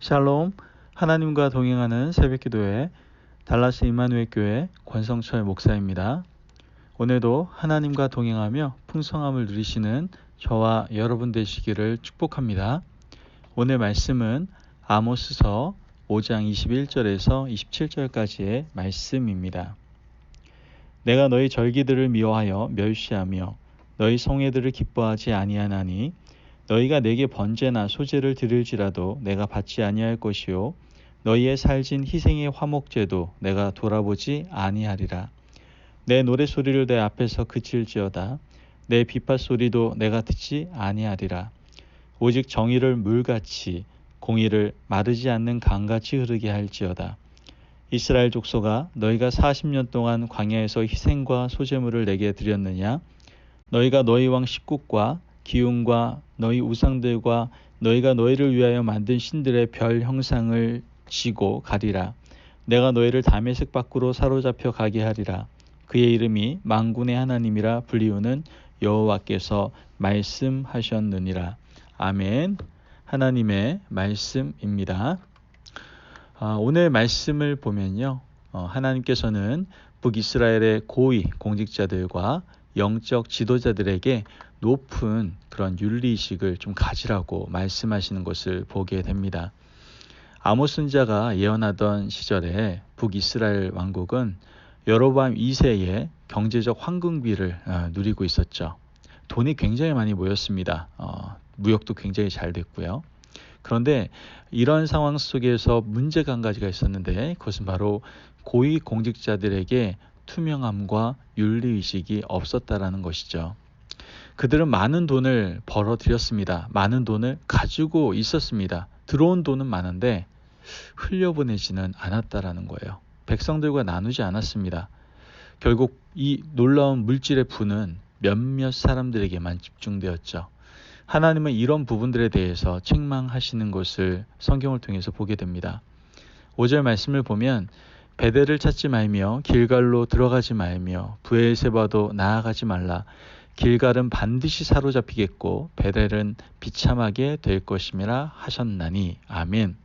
샬롬, 하나님과 동행하는 새벽기도회 달라스 임마누엘 교회 권성철 목사입니다. 오늘도 하나님과 동행하며 풍성함을 누리시는 저와 여러분 되시기를 축복합니다. 오늘 말씀은 아모스서 5장 21절에서 27절까지의 말씀입니다. 내가 너희 절기들을 미워하여 멸시하며 너희 성회들을 기뻐하지 아니하나니 너희가 내게 번제나 소제를 드릴지라도 내가 받지 아니할 것이요 너희의 살진 희생의 화목제도 내가 돌아보지 아니하리라. 내 노래소리를 내 앞에서 그칠지어다. 내 비파소리도 내가 듣지 아니하리라. 오직 정의를 물같이 공의를 마르지 않는 강같이 흐르게 할지어다. 이스라엘 족속아, 너희가 40년 동안 광야에서 희생과 소제물을 내게 드렸느냐? 너희가 너희 왕 십국과 기운과 너희 우상들과 너희가 너희를 위하여 만든 신들의 별 형상을 지고 가리라. 내가 너희를 다메섹 밖으로 사로잡혀 가게 하리라. 그의 이름이 만군의 하나님이라 불리우는 여호와께서 말씀하셨느니라. 아멘. 하나님의 말씀입니다. 오늘 말씀을 보면요, 하나님께서는 북이스라엘의 고위 공직자들과 영적 지도자들에게 높은 그런 윤리의식을 좀 가지라고 말씀하시는 것을 보게 됩니다. 아모스 선지자가 예언하던 시절에 북이스라엘 왕국은 여로보암 2세의 경제적 황금기를 누리고 있었죠. 돈이 굉장히 많이 모였습니다. 무역도 굉장히 잘 됐고요. 그런데 이런 상황 속에서 문제가 한 가지가 있었는데 그것은 바로 고위 공직자들에게 투명함과 윤리의식이 없었다라는 것이죠. 그들은 많은 돈을 벌어들였습니다. 많은 돈을 가지고 있었습니다. 들어온 돈은 많은데 흘려보내지는 않았다라는 거예요. 백성들과 나누지 않았습니다. 결국 이 놀라운 물질의 부는 몇몇 사람들에게만 집중되었죠. 하나님은 이런 부분들에 대해서 책망하시는 것을 성경을 통해서 보게 됩니다. 5절 말씀을 보면 베델을 찾지 말며 길갈로 들어가지 말며 브엘세바도 나아가지 말라. 길갈은 반드시 사로잡히겠고 베델은 비참하게 될 것임이라 하셨나니. 아멘.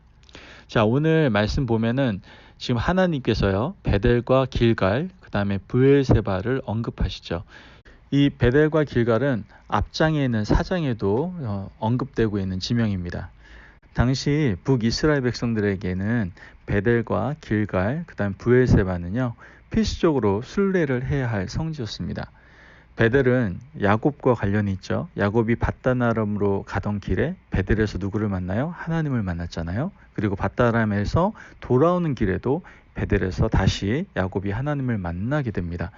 자, 오늘 말씀 보면은 지금 하나님께서요, 베델과 길갈, 그 다음에 브엘세바를 언급하시죠. 이 베델과 길갈은 앞장에 있는 사장에도 언급되고 있는 지명입니다. 당시 북이스라엘 백성들에게는 베델과 길갈, 그 다음 브엘세바는요, 필수적으로 순례를 해야 할 성지였습니다. 베델은 야곱과 관련이 있죠. 야곱이 밧다나람으로 가던 길에 베델에서 누구를 만나요? 하나님을 만났잖아요. 그리고 밧다람에서 돌아오는 길에도 베델에서 다시 야곱이 하나님을 만나게 됩니다.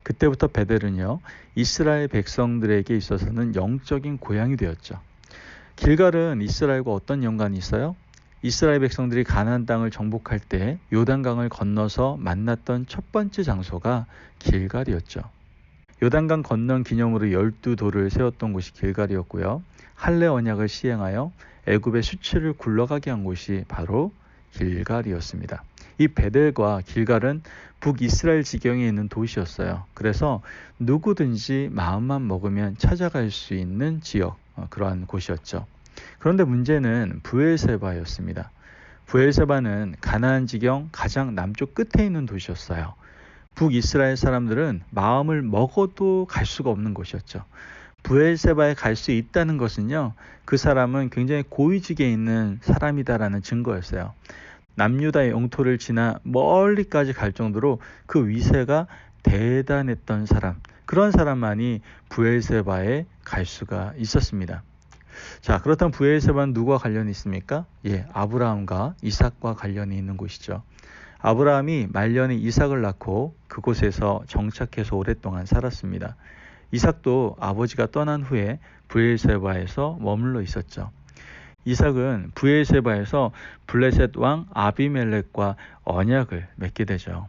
그때부터 베델은요, 이스라엘 백성들에게 있어서는 영적인 고향이 되었죠. 길갈은 이스라엘과 어떤 연관이 있어요? 이스라엘 백성들이 가나안 땅을 정복할 때 요단강을 건너서 만났던 첫 번째 장소가 길갈이었죠. 요단강 건넌 기념으로 12돌을 세웠던 곳이 길갈이었고요. 할례 언약을 시행하여 애굽의 수치를 굴러가게 한 곳이 바로 길갈이었습니다. 이 베델과 길갈은 북이스라엘 지경에 있는 도시였어요. 그래서 누구든지 마음만 먹으면 찾아갈 수 있는 지역, 그러한 곳이었죠. 그런데 문제는 브엘세바였습니다. 브엘세바는 가나안 지경 가장 남쪽 끝에 있는 도시였어요. 북이스라엘 사람들은 마음을 먹어도 갈 수가 없는 곳이었죠. 브엘세바에 갈 수 있다는 것은요, 그 사람은 굉장히 고위직에 있는 사람이다라는 증거였어요. 남유다의 영토를 지나 멀리까지 갈 정도로 그 위세가 대단했던 사람, 그런 사람만이 브엘세바에 갈 수가 있었습니다. 자, 그렇다면 브엘세바는 누구와 관련이 있습니까? 아브라함과 이삭과 관련이 있는 곳이죠. 아브라함이 말년에 이삭을 낳고 그곳에서 정착해서 오랫동안 살았습니다. 이삭도 아버지가 떠난 후에 브엘세바에서 머물러 있었죠. 이삭은 브엘세바에서 블레셋 왕 아비멜렉과 언약을 맺게 되죠.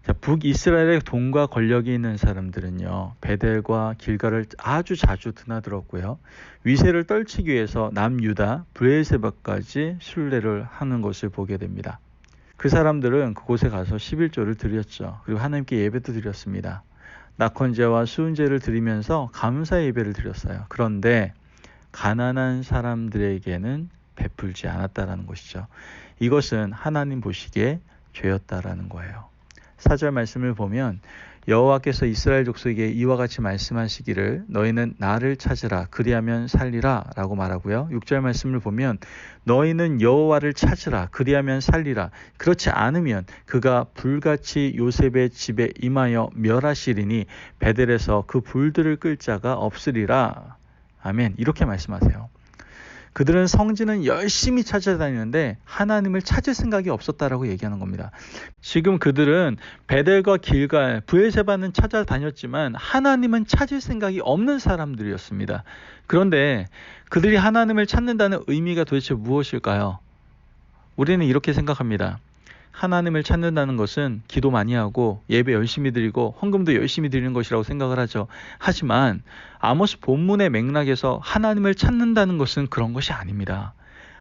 자, 북이스라엘의 돈과 권력이 있는 사람들은요, 베델과 길갈을 아주 자주 드나들었고요. 위세를 떨치기 위해서 남유다, 브엘세바까지 순례를 하는 것을 보게 됩니다. 그 사람들은 그곳에 가서 11조를 드렸죠. 그리고 하나님께 예배도 드렸습니다. 낙헌제와 수은제를 드리면서 감사 예배를 드렸어요. 그런데 가난한 사람들에게는 베풀지 않았다라는 것이죠. 이것은 하나님 보시기에 죄였다라는 거예요. 4절 말씀을 보면 여호와께서 이스라엘 족속에게 이와 같이 말씀하시기를 너희는 나를 찾으라 그리하면 살리라 라고 말하고요. 6절 말씀을 보면 너희는 여호와를 찾으라 그리하면 살리라 그렇지 않으면 그가 불같이 요셉의 집에 임하여 멸하시리니 베델에서 그 불들을 끌 자가 없으리라. 아멘. 이렇게 말씀하세요. 그들은 성지는 열심히 찾아다니는데 하나님을 찾을 생각이 없었다라고 얘기하는 겁니다. 지금 그들은 베델과 길갈, 브엘세바는 찾아다녔지만 하나님은 찾을 생각이 없는 사람들이었습니다. 그런데 그들이 하나님을 찾는다는 의미가 도대체 무엇일까요? 우리는 이렇게 생각합니다. 하나님을 찾는다는 것은 기도 많이 하고 예배 열심히 드리고 헌금도 열심히 드리는 것이라고 생각을 하죠. 하지만 아모스 본문의 맥락에서 하나님을 찾는다는 것은 그런 것이 아닙니다.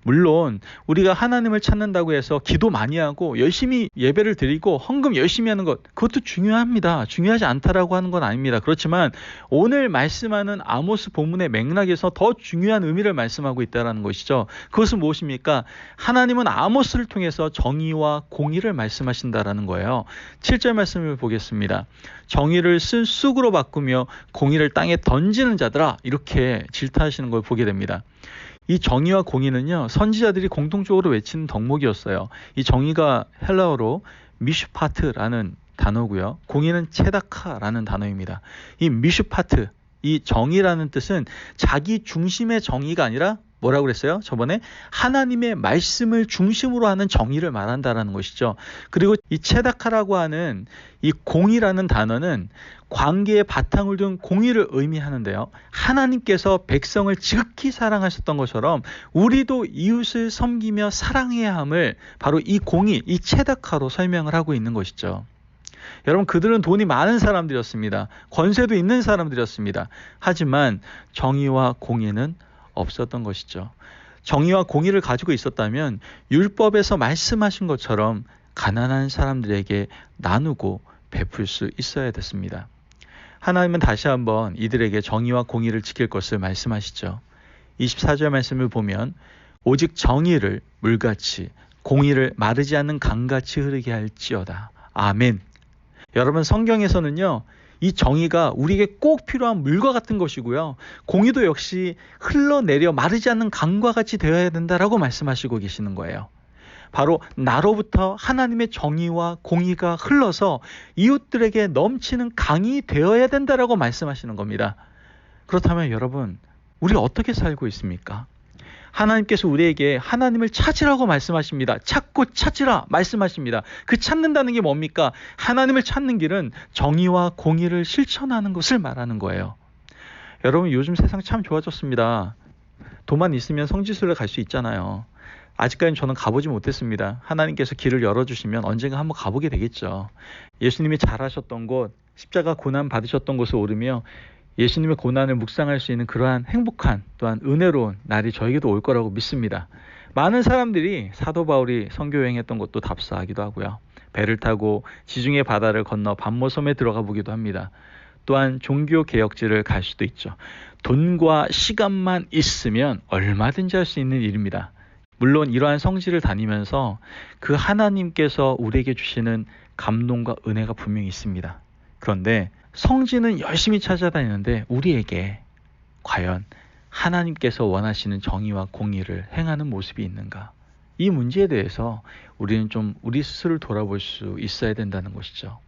물론 우리가 하나님을 찾는다고 해서 기도 많이 하고 열심히 예배를 드리고 헌금 열심히 하는 것 그것도 중요합니다. 중요하지 않다라고 하는 건 아닙니다. 그렇지만 오늘 말씀하는 아모스 본문의 맥락에서 더 중요한 의미를 말씀하고 있다는 것이죠. 그것은 무엇입니까? 하나님은 아모스를 통해서 정의와 공의를 말씀하신다라는 거예요. 7절 말씀을 보겠습니다. 정의를 쓴 쑥으로 바꾸며 공의를 땅에 던지는 자들아 이렇게 질타하시는 걸 보게 됩니다. 이 정의와 공의는요, 선지자들이 공통적으로 외치는 덕목이었어요. 이 정의가 헬라어로 미슈파트라는 단어고요. 공의는 체다카라는 단어입니다. 이 미슈파트, 이 정의라는 뜻은 자기 중심의 정의가 아니라 뭐라고 그랬어요? 저번에 하나님의 말씀을 중심으로 하는 정의를 말한다라는 것이죠. 그리고 이 체다카라고 하는 이 공의라는 단어는 관계의 바탕을 둔 공의를 의미하는데요. 하나님께서 백성을 지극히 사랑하셨던 것처럼 우리도 이웃을 섬기며 사랑해야 함을 바로 이 공의, 이 체다카로 설명을 하고 있는 것이죠. 여러분 그들은 돈이 많은 사람들이었습니다. 권세도 있는 사람들이었습니다. 하지만 정의와 공의는 없었던 것이죠. 정의와 공의를 가지고 있었다면 율법에서 말씀하신 것처럼 가난한 사람들에게 나누고 베풀 수 있어야 됐습니다. 하나님은 다시 한번 이들에게 정의와 공의를 지킬 것을 말씀하시죠. 24절 말씀을 보면 오직 정의를 물같이 공의를 마르지 않는 강같이 흐르게 할지어다. 아멘. 여러분 성경에서는요. 이 정의가 우리에게 꼭 필요한 물과 같은 것이고요. 공의도 역시 흘러내려 마르지 않는 강과 같이 되어야 된다라고 말씀하시고 계시는 거예요. 바로 나로부터 하나님의 정의와 공의가 흘러서 이웃들에게 넘치는 강이 되어야 된다라고 말씀하시는 겁니다. 그렇다면 여러분, 우리 어떻게 살고 있습니까? 하나님께서 우리에게 하나님을 찾으라고 말씀하십니다. 찾고 찾으라 말씀하십니다. 그 찾는다는 게 뭡니까? 하나님을 찾는 길은 정의와 공의를 실천하는 것을 말하는 거예요. 여러분 요즘 세상 참 좋아졌습니다. 돈만 있으면 성지순례 갈 수 있잖아요. 아직까지는 저는 가보지 못했습니다. 하나님께서 길을 열어주시면 언젠가 한번 가보게 되겠죠. 예수님이 잘하셨던 곳, 십자가 고난 받으셨던 곳을 오르며 예수님의 고난을 묵상할 수 있는 그러한 행복한 또한 은혜로운 날이 저에게도 올 거라고 믿습니다. 많은 사람들이 사도 바울이 선교 여행했던 곳도 답사하기도 하고요. 배를 타고 지중해 바다를 건너 밤모섬에 들어가 보기도 합니다. 또한 종교 개혁지를 갈 수도 있죠. 돈과 시간만 있으면 얼마든지 할 수 있는 일입니다. 물론 이러한 성지를 다니면서 그 하나님께서 우리에게 주시는 감동과 은혜가 분명히 있습니다. 그런데 성지는 열심히 찾아다니는데 우리에게 과연 하나님께서 원하시는 정의와 공의를 행하는 모습이 있는가? 이 문제에 대해서 우리는 좀 우리 스스로를 돌아볼 수 있어야 된다는 것이죠.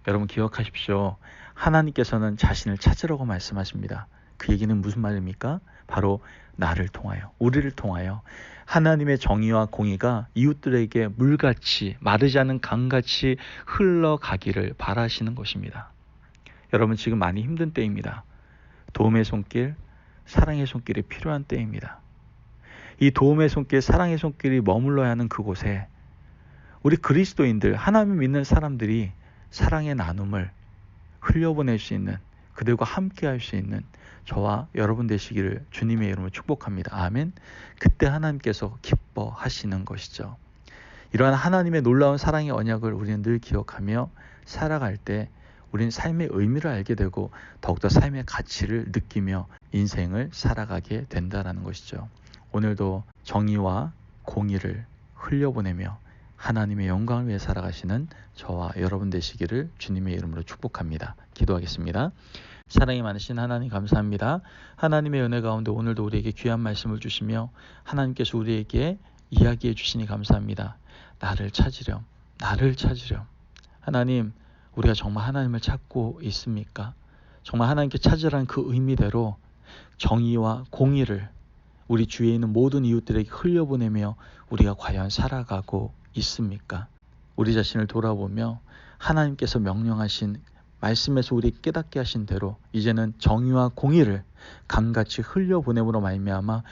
여러분 기억하십시오. 하나님께서는 자신을 찾으라고 말씀하십니다. 그 얘기는 무슨 말입니까? 바로 나를 통하여, 우리를 통하여 하나님의 정의와 공의가 이웃들에게 물같이 마르지 않은 강같이 흘러가기를 바라시는 것입니다. 여러분 지금 많이 힘든 때입니다. 도움의 손길, 사랑의 손길이 필요한 때입니다. 이 도움의 손길, 사랑의 손길이 머물러야 하는 그곳에 우리 그리스도인들, 하나님을 믿는 사람들이 사랑의 나눔을 흘려보낼 수 있는, 그들과 함께 할 수 있는 저와 여러분 되시기를 주님의 이름으로 축복합니다. 아멘. 그때 하나님께서 기뻐하시는 것이죠. 이러한 하나님의 놀라운 사랑의 언약을 우리는 늘 기억하며 살아갈 때 우리는 삶의 의미를 알게 되고 더욱더 삶의 가치를 느끼며 인생을 살아가게 된다는 것이죠. 오늘도 정의와 공의를 흘려보내며 하나님의 영광을 위해 살아가시는 저와 여러분 되시기를 주님의 이름으로 축복합니다. 기도하겠습니다. 사랑이 많으신 하나님 감사합니다. 하나님의 은혜 가운데 오늘도 우리에게 귀한 말씀을 주시며 하나님께서 우리에게 이야기해 주시니 감사합니다. 나를 찾으렴. 하나님, 우리가 정말 하나님을 찾고 있습니까? 정말 하나님께 찾으라는 그 의미대로 정의와 공의를 우리 주위에 있는 모든 이웃들에게 흘려보내며 우리가 과연 살아가고 있습니까? 우리 자신을 돌아보며 하나님께서 명령하신 말씀에서 우리 깨닫게 하신 대로 이제는 정의와 공의를 감같이 흘려보냄으로 말미암아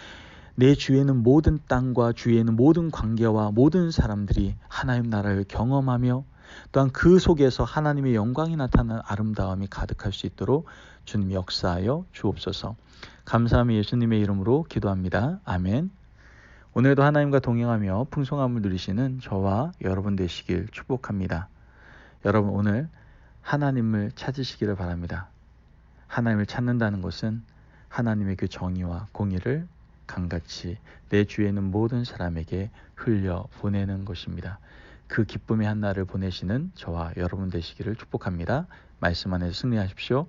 내 주위에 있는 모든 땅과 주위에 있는 모든 관계와 모든 사람들이 하나님 나라를 경험하며 또한 그 속에서 하나님의 영광이 나타나는 아름다움이 가득할 수 있도록 주님 역사하여 주옵소서. 감사하며 예수님의 이름으로 기도합니다. 아멘. 오늘도 하나님과 동행하며 풍성함을 누리시는 저와 여러분 되시길 축복합니다. 여러분 오늘 하나님을 찾으시기를 바랍니다. 하나님을 찾는다는 것은 하나님의 그 정의와 공의를 강같이 내 주위에 있는 모든 사람에게 흘려보내는 것입니다. 그 기쁨의 한날을 보내시는 저와 여러분 되시기를 축복합니다. 말씀 안에서 승리하십시오.